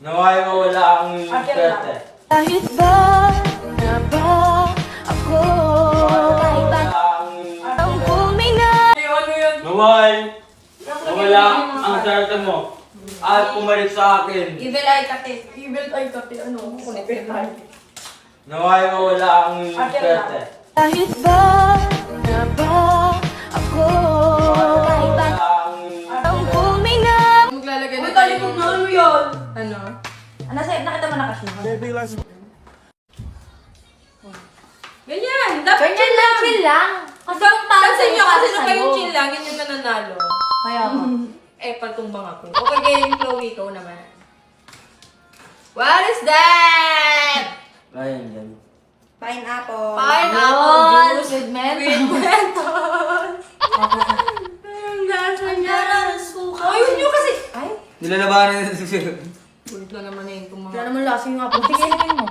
Naway mawala ang swerte. Kahit ba na ba ako ang huminga? Naway mawala ang swerte mo. At pumalik sa akin. Evil eye kate. Evil eye kate. Ano? Evil eye. Naway mawala ang swerte. Kahit ba na ba ako ang huminga? Maglalagay na Uy, tali kong na ano yan? Ano? Nakita mo na kasi. Ganyan! Dapat Ganyan chill lang, lang! chill lang. Kasi yung tao Kasi nyo, para kasi nung sa'yo. kayong chill lang, ganyan na nanalo. Kaya nga. Eh, pagtumbang ako. Okay, game Chloe, ikaw naman. What is that? Ayun yan. Pineapple. Pineapple juice with mentos. with Mentos. Ang lasa niya. Oh, yun yun kasi. Ay, Nilalabanan na siya. ulit na naman na yun. Wala naman lasing nga po. Tingin mo.